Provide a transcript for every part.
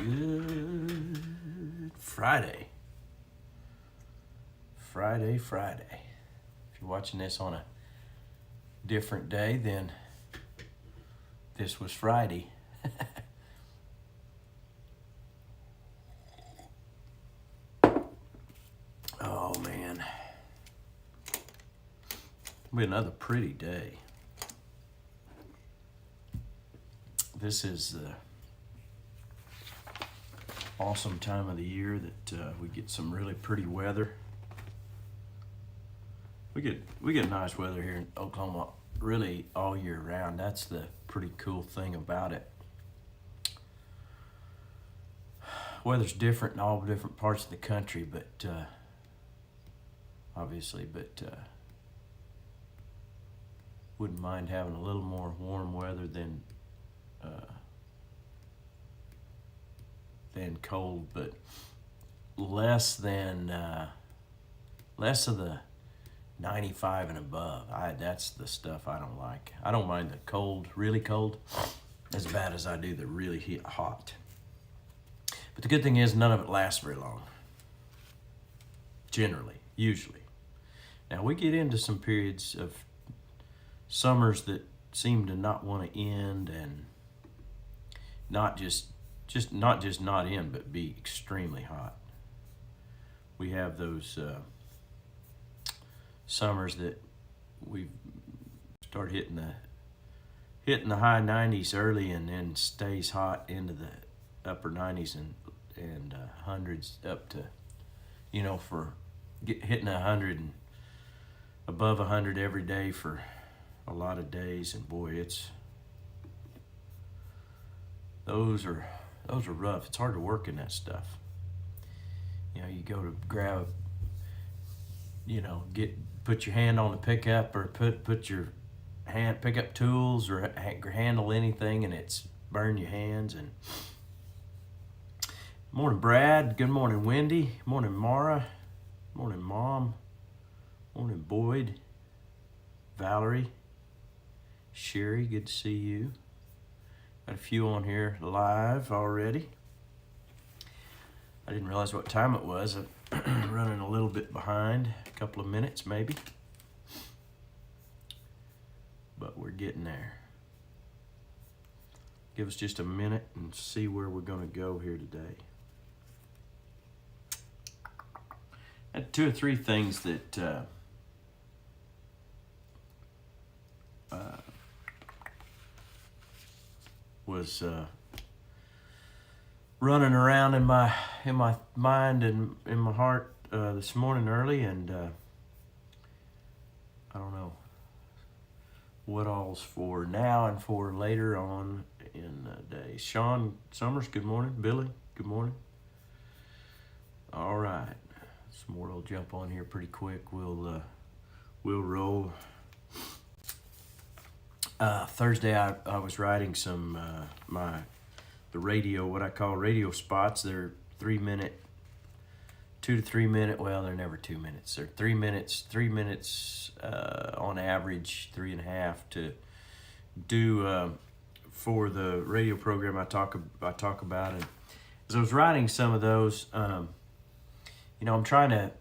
Good Friday. Friday. If you're watching this on a different day, then this was Friday. Oh, man. It'll be another pretty day. This is the awesome time of the year that we get some really pretty weather. We get nice weather here in Oklahoma really all year round. That's the pretty cool thing about it. Weather's different in all different parts of the country, but obviously, wouldn't mind having a little more warm weather than cold, but less of the 95 and above. That's the stuff I don't like. I don't mind the cold, really cold, as bad as I do the really hot. But the good thing is none of it lasts very long. Generally, usually. Now we get into some periods of summers that seem to not want to end, and not not end, but be extremely hot. We have those summers that we start hitting the high 90s early, and then stays hot into the upper 90s and hundreds up to, for hitting 100 and above 100 every day for a lot of days. And boy, those are rough. It's hard to work in that stuff. You go to grab, put your hand on the pickup, or put your pick up tools, or handle anything, and it's burn your hands. And morning, Brad. Good morning, Wendy. Morning, Mara. Morning, Mom. Morning, Boyd. Valerie. Sherry, good to see you. Got a few on here live already. I didn't realize what time it was. I'm running a little bit behind, a couple of minutes maybe. But we're getting there. Give us just a minute and see where we're going to go here today. I had 2 or 3 things that was running around in my mind and in my heart this morning early, and I don't know what all's for now and for later on in the day. Sean Summers, good morning. Billy, good morning. All right, some more will jump on here pretty quick. We'll roll. Thursday, I was writing some the radio, what I call radio spots. They're 2 to 3 minute. Well, they're never 2 minutes. They're 3 minutes. 3 minutes on average, 3.5 to do for the radio program I talk about. And as I was writing some of those, I'm trying to.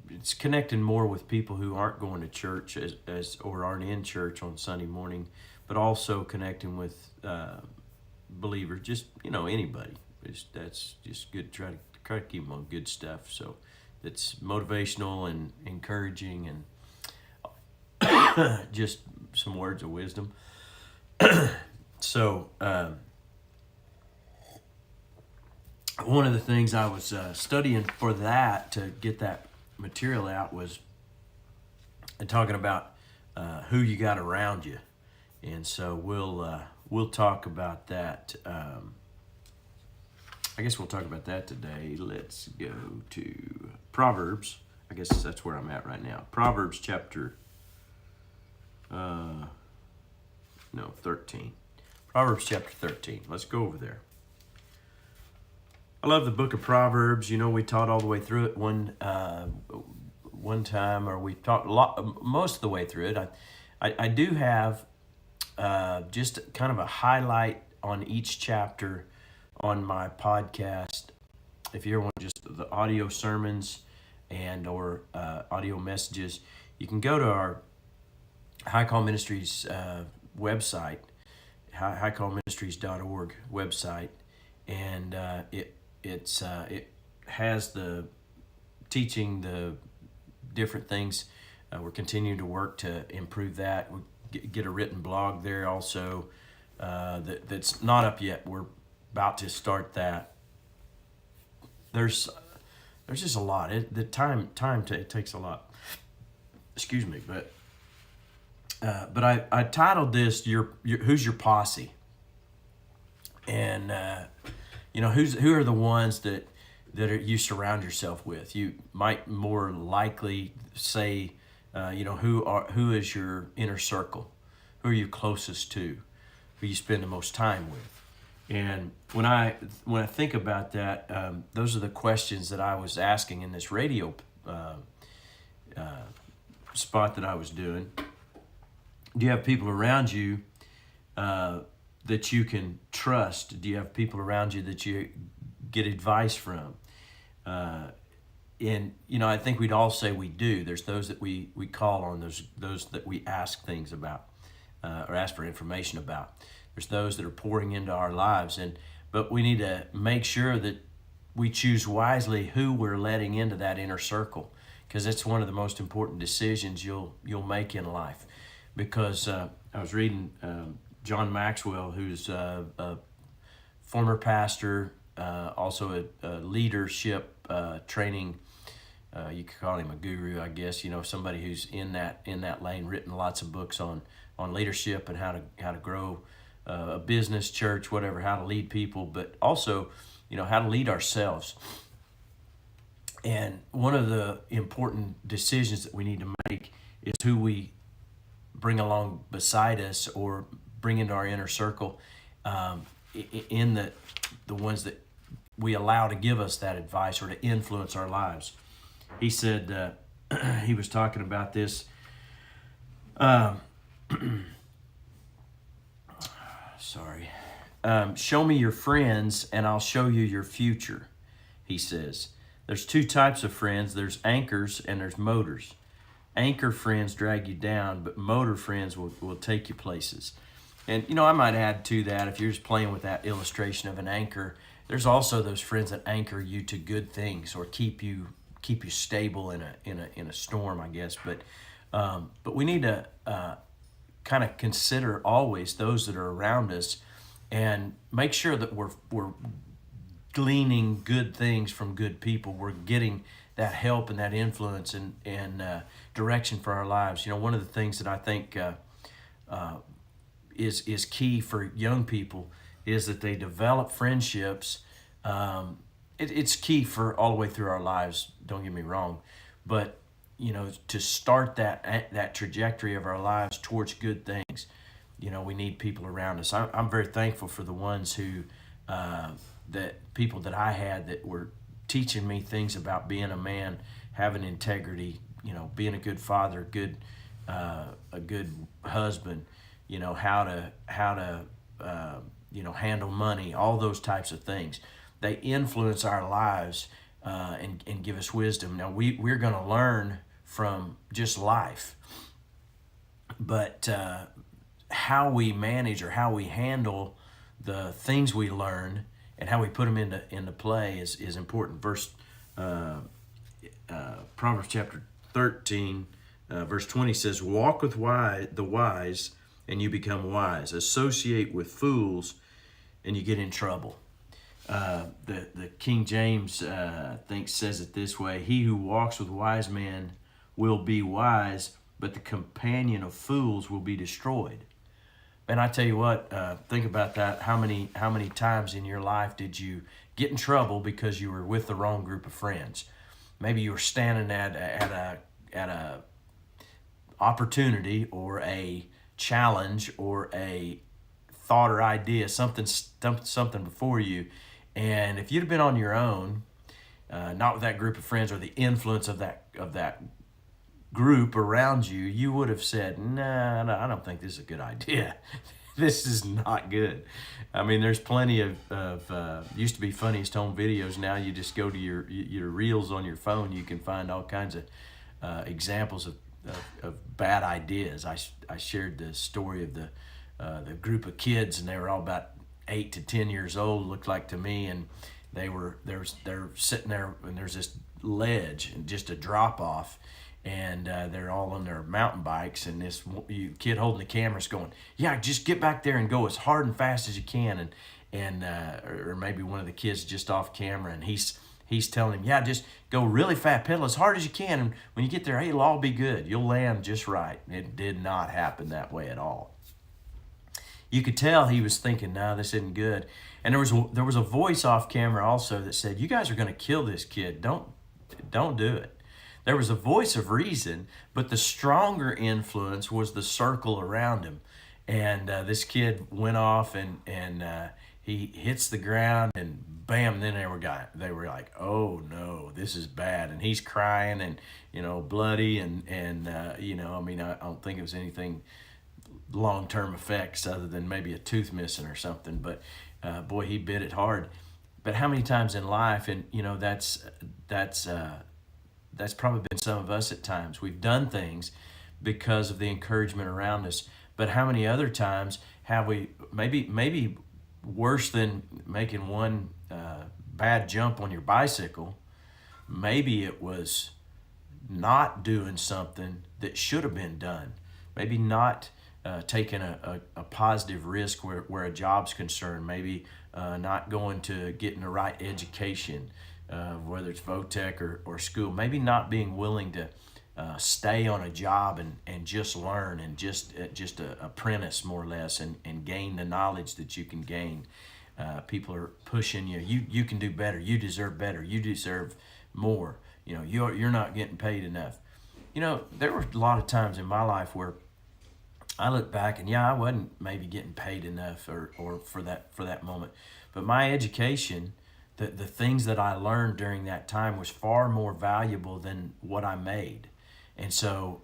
It's connecting more with people who aren't going to church or aren't in church on Sunday morning, but also connecting with believers, just anybody. That's just good. Try to keep them on good stuff. So it's motivational and encouraging, and just some words of wisdom. So one of the things I was studying for that, to get that material out, was talking about who you got around you. And so we'll talk about that. I guess we'll talk about that today. Let's go to Proverbs. I guess that's where I'm at right now. Proverbs chapter 13. Proverbs chapter 13. Let's go over there. I love the book of Proverbs. We taught all the way through it one time, or we taught most of the way through it. I do have just kind of a highlight on each chapter on my podcast. If you ever want just the audio sermons and or audio messages, you can go to our High Call Ministries website, highcallministries.org website, and it has the teaching, the different things. We're continuing to work to improve that. We get a written blog there also that's not up yet. We're about to start that. There's just a lot. It takes a lot. Excuse me, but I titled this "Who's Your Posse?" And who are the ones that you surround yourself with. You might more likely say, who is your inner circle? Who are you closest to? Who you spend the most time with? And when I think about that, those are the questions that I was asking in this radio spot that I was doing. Do you have people around you that you can trust? Do you have people around you that you get advice from? And I think we'd all say we do. There's those that we call on, those that we ask things about or ask for information about. There's those that are pouring into our lives, but we need to make sure that we choose wisely who we're letting into that inner circle, because it's one of the most important decisions you'll make in life. Because I was reading John Maxwell, who's a former pastor, also a leadership training. You could call him a guru, I guess. Somebody who's in that lane, written lots of books on leadership and how to grow a business, church, whatever, how to lead people, but also, how to lead ourselves. And one of the important decisions that we need to make is who we bring along beside us or bring into our inner circle, in the ones that we allow to give us that advice or to influence our lives. He said, he was talking about this. Sorry. Show me your friends and I'll show you your future, he says. There's two types of friends. There's anchors and there's motors. Anchor friends drag you down, but motor friends will take you places. And, I might add to that, if you're just playing with that illustration of an anchor, there's also those friends that anchor you to good things or keep you stable in a storm, I guess. But we need to kind of consider always those that are around us and make sure that we're gleaning good things from good people. We're getting that help and that influence and direction for our lives. One of the things that I think is key for young people is that they develop friendships. It's key for all the way through our lives, don't get me wrong, but to start that trajectory of our lives towards good things, we need people around us. I'm very thankful for the ones who people that I had that were teaching me things about being a man, having integrity, being a good father, a good husband, how to handle money, all those types of things. They influence our lives and give us wisdom. Now we're going to learn from just life, but how we manage or how we handle the things we learn and how we put them into play is important. Proverbs chapter 13, verse 20 says, "Walk with the wise, and you become wise. Associate with fools, and you get in trouble." The King James, I think, says it this way: "He who walks with wise men will be wise, but the companion of fools will be destroyed." And I tell you what, think about that. How many times in your life did you get in trouble because you were with the wrong group of friends? Maybe you were standing at a opportunity or a challenge or a thought or idea, something before you, and if you'd have been on your own, not with that group of friends or the influence of that group around you, you would have said, "Nah, I don't think this is a good idea." this is not good. I mean, there's plenty of used to be funniest home videos. Now you just go to your reels on your phone. You can find all kinds of examples of bad ideas. I shared the story of the group of kids, and they were all about 8 to 10 years old, looked like to me, and they're sitting there, and there's this ledge and just a drop off, and they're all on their mountain bikes, and this kid holding the camera is going, yeah, just get back there and go as hard and fast as you can, and or maybe one of the kids just off camera, and he's telling him, yeah, just go really fast, pedal as hard as you can, and when you get there, hey, it'll all be good, you'll land just right. It did not happen that way at all. You could tell he was thinking, no, this isn't good. And there was a voice off camera also that said, you guys are going to kill this kid. Don't do it. There was a voice of reason, but the stronger influence was the circle around him. And this kid went off, and he hits the ground, and bam, then they were like, oh no, this is bad. And he's crying and, bloody, and I mean, I don't think it was anything long-term effects other than maybe a tooth missing or something, but boy, he bit it hard. But how many times in life, and that's probably been some of us at times. We've done things because of the encouragement around us, but how many other times have we, maybe worse than making one bad jump on your bicycle, maybe it was not doing something that should have been done, maybe not taking a positive risk where a job's concerned, maybe not going to getting the right education, whether it's VOTEC or school, maybe not being willing to stay on a job and just learn and just apprentice more or less and gain the knowledge that you can gain. People are pushing you. You can do better. You deserve better. You deserve more. You're not getting paid enough. There were a lot of times in my life where I look back and I wasn't maybe getting paid enough or for that moment, but my education, the things that I learned during that time was far more valuable than what I made. And so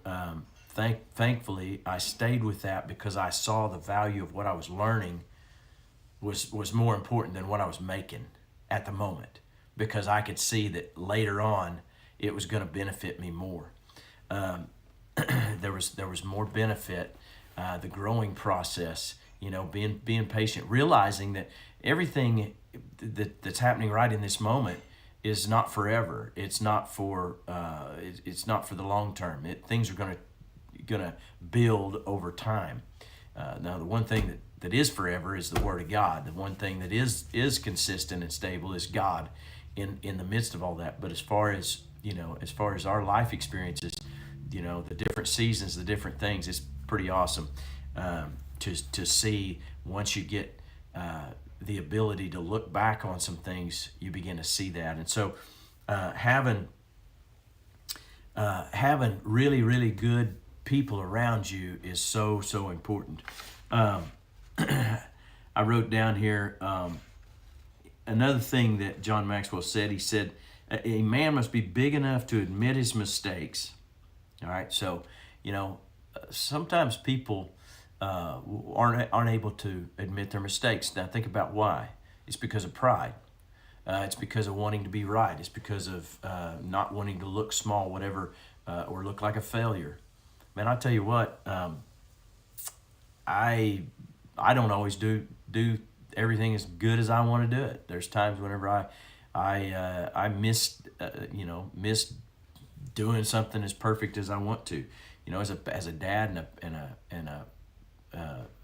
thankfully I stayed with that because I saw the value of what I was learning was more important than what I was making at the moment, because I could see that later on it was going to benefit me more. There was more benefit, the growing process, being patient, realizing that everything that's happening right in this moment is not forever. It's not for the long term. Things are gonna build over time. Now, the one thing that is forever is the Word of God. The one thing that is consistent and stable is God in the midst of all that. But as far as our life experiences, the different seasons, the different things, it's pretty awesome to see. Once you get the ability to look back on some things, you begin to see that. And so having really, really good people around you is so important. I wrote down here another thing that John Maxwell said. He said, a man must be big enough to admit his mistakes. All right, so sometimes people aren't able to admit their mistakes. Now think about why. It's because of pride. It's because of wanting to be right. It's because of not wanting to look small, whatever, or look like a failure. Man, I'll tell you what, I don't always do everything as good as I want to do it. There's times whenever I miss doing something as perfect as I want to. As a dad and a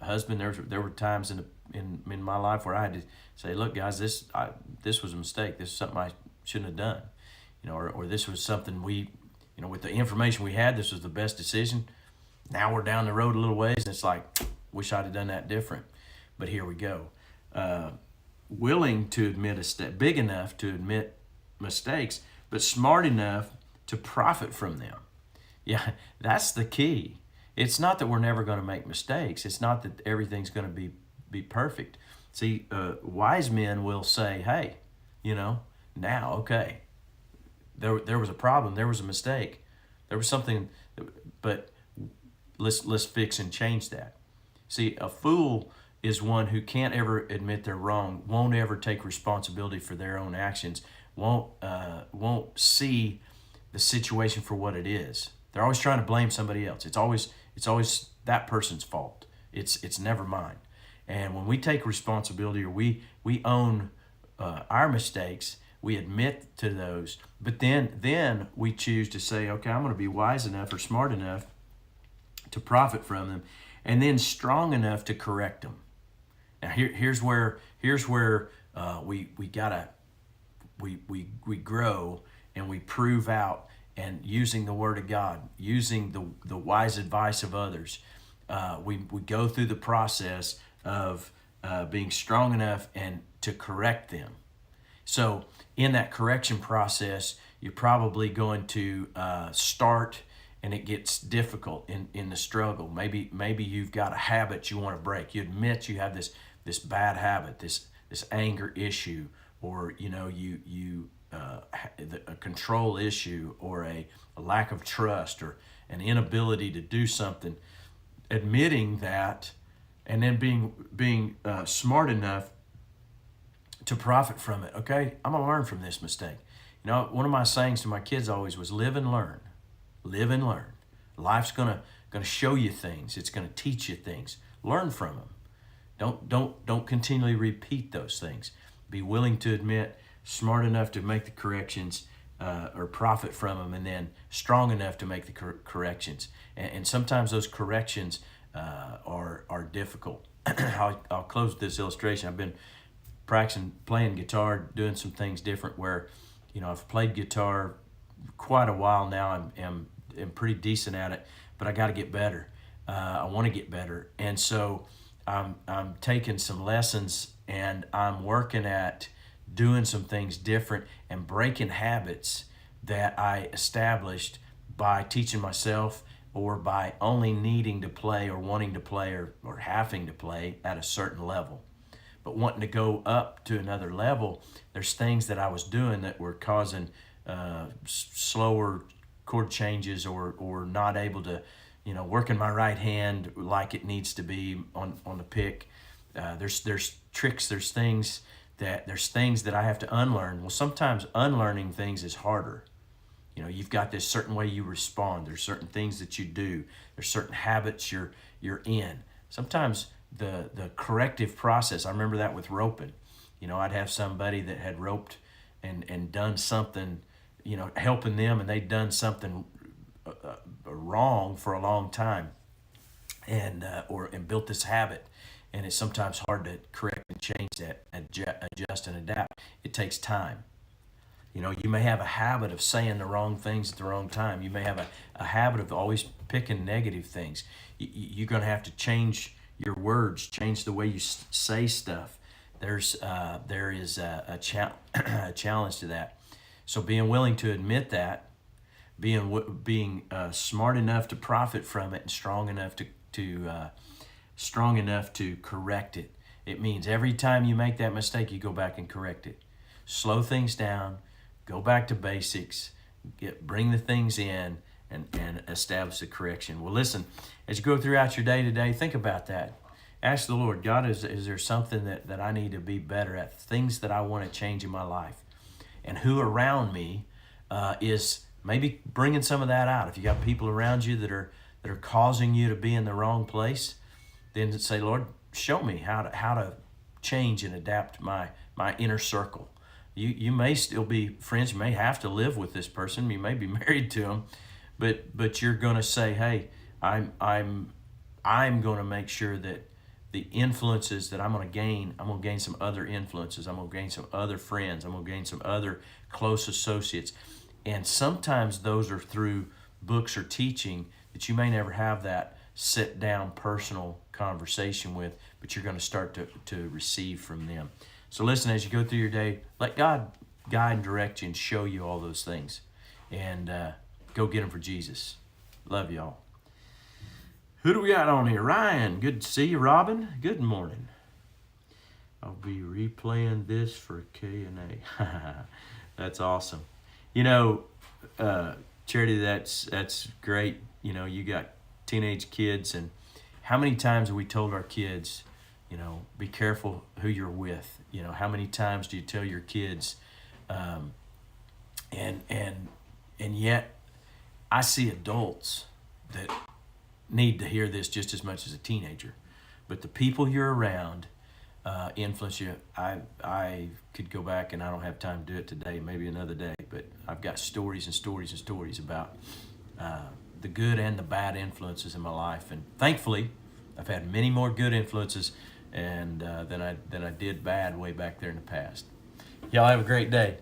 husband, there were times in my life where I had to say, look, guys, this was a mistake. This is something I shouldn't have done. Or this was something with the information we had, this was the best decision. Now we're down the road a little ways, and it's like, wish I'd have done that different. But here we go. Willing to admit big enough to admit mistakes, but smart enough to profit from them. Yeah, that's the key. It's not that we're never going to make mistakes. It's not that everything's going to be perfect. See, wise men will say, hey, now, okay, there was a problem, there was a mistake, there was something, but let's fix and change that. See, a fool is one who can't ever admit they're wrong, won't ever take responsibility for their own actions, won't see the situation for what it is. They're always trying to blame somebody else. It's always that person's fault. It's never mine. And when we take responsibility, or we own our mistakes, we admit to those, but then we choose to say, okay, I'm going to be wise enough or smart enough to profit from them, and then strong enough to correct them. Now here's where we gotta we grow, and we prove out, and using the Word of God, using the wise advice of others, we go through the process of being strong enough and to correct them. So in that correction process, you're probably going to start, and it gets difficult in the struggle. Maybe you've got a habit you want to break. You admit you have this bad habit, this anger issue, or a control issue, or a lack of trust, or an inability to do something. Admitting that, and then being smart enough to profit from it. Okay, I'm gonna learn from this mistake. One of my sayings to my kids always was, live and learn. Live and learn. Life's gonna show you things. It's gonna teach you things. Learn from them. Don't continually repeat those things. Be willing to admit, smart enough to make the corrections, or profit from them, and then strong enough to make the corrections. And sometimes those corrections are difficult. I'll close with this illustration. I've been practicing playing guitar, doing some things different, where I've played guitar quite a while now. I'm pretty decent at it, but I got to get better. I want to get better, and so I'm taking some lessons, and I'm working at doing some things different and breaking habits that I established by teaching myself, or by only needing to play, or wanting to play, or having to play at a certain level. But wanting to go up to another level, there's things that I was doing that were causing slower chord changes, or not able to, working my right hand like it needs to be on the pick. There's tricks, there's things that I have to unlearn. Well, sometimes unlearning things is harder. You've got this certain way you respond. There's certain things that you do. There's certain habits you're in. Sometimes the corrective process, I remember that with roping. I'd have somebody that had roped and done something, helping them, and they'd done something wrong for a long time, and built this habit. And it's sometimes hard to correct and change that, adjust and adapt. It takes time. You may have a habit of saying the wrong things at the wrong time. You may have a habit of always picking negative things. You're going to have to change your words, change the way you say stuff. There is a challenge to that. So being willing to admit that, being smart enough to profit from it, and strong enough to correct it. It means every time you make that mistake, you go back and correct it. Slow things down, go back to basics, bring the things in, and establish the correction. Well, listen, as you go throughout your day today, think about that. Ask the Lord, God, is there something that I need to be better at, things that I want to change in my life? And who around me is maybe bringing some of that out. If you got people around you that are causing you to be in the wrong place, then say, Lord, show me how to change and adapt my inner circle. You may still be friends. You may have to live with this person. You may be married to them, but you're going to say, hey, I'm going to make sure that the influences that I'm going to gain some other influences. I'm going to gain some other friends. I'm going to gain some other close associates. And sometimes those are through books or teaching that you may never have that sit down personal conversation with, but you're going to start to receive from them. So listen, as you go through your day, let God guide and direct you and show you all those things. And go get them for Jesus. Love y'all. Who do we got on here? Ryan, good to see you. Robin, good morning. I'll be replaying this for K&A. That's awesome. Charity, that's great. You got teenage kids, and How many times have we told our kids, be careful who you're with? How many times do you tell your kids, and yet I see adults that need to hear this just as much as a teenager. But the people you're around influence you. I could go back, and I don't have time to do it today, maybe another day, but I've got stories and stories and stories about the good and the bad influences in my life. And thankfully, I've had many more good influences than I did bad way back there in the past. Y'all have a great day.